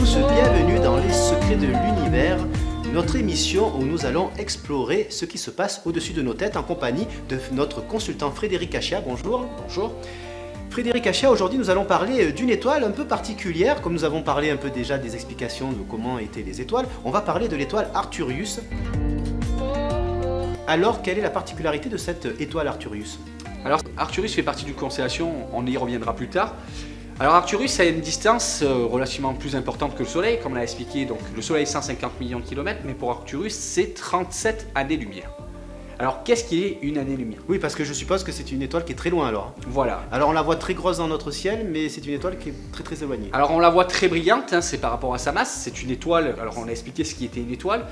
tous, bienvenue dans les secrets de l'univers, notre émission où nous allons explorer ce qui se passe au-dessus de nos têtes en compagnie de notre consultant Frédéric Achia. Bonjour. Bonjour. Frédéric Achia, aujourd'hui nous allons parler d'une étoile un peu particulière, comme nous avons parlé un peu déjà des explications de comment étaient les étoiles, on va parler de l'étoile Arcturus. Alors, quelle est la particularité de cette étoile Arcturus? Alors Arcturus fait partie d'une constellation, on y reviendra plus tard. Alors Arcturus a une distance relativement plus importante que le Soleil, comme on l'a expliqué. Donc le Soleil est 150 millions de kilomètres, mais pour Arcturus c'est 37 années-lumière. Alors qu'est-ce qui est une année-lumière? Oui, parce que je suppose que c'est une étoile qui est très loin alors. Voilà. Alors on la voit très grosse dans notre ciel, mais c'est une étoile qui est très très éloignée. Alors on la voit très brillante, hein, c'est par rapport à sa masse. C'est une étoile, alors on a expliqué ce qui était une étoile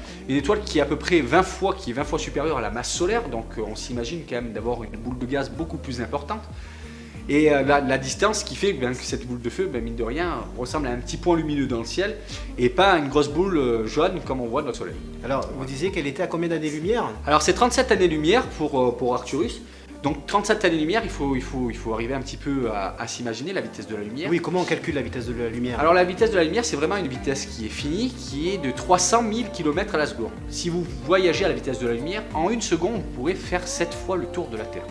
qui est à peu près 20 fois, qui est 20 fois supérieure à la masse solaire. Donc on s'imagine quand même d'avoir une boule de gaz beaucoup plus importante. Et la distance qui fait que cette boule de feu, mine de rien, ressemble à un petit point lumineux dans le ciel et pas à une grosse boule jaune comme on voit notre Soleil. Alors, vous disiez qu'elle était à combien d'années-lumière? Alors c'est 37 années-lumière pour Arcturus. Donc 37 années-lumière, il faut arriver un petit peu à s'imaginer la vitesse de la lumière. Oui, comment on calcule la vitesse de la lumière? Alors la vitesse de la lumière, c'est vraiment une vitesse qui est finie, qui est de 300 000 km à la seconde. Si vous voyagez à la vitesse de la lumière, en une seconde, vous pourrez faire 7 fois le tour de la Terre.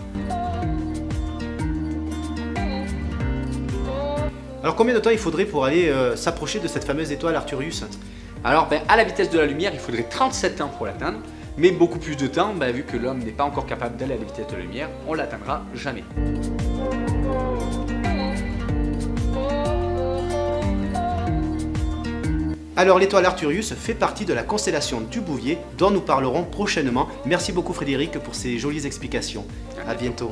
Alors combien de temps il faudrait pour aller s'approcher de cette fameuse étoile Arcturus? Alors à la vitesse de la lumière, il faudrait 37 ans pour l'atteindre, mais beaucoup plus de temps, vu que l'homme n'est pas encore capable d'aller à la vitesse de la lumière, on l'atteindra jamais. Alors l'étoile Arcturus fait partie de la constellation du Bouvier dont nous parlerons prochainement. Merci beaucoup Frédéric pour ces jolies explications. À bientôt.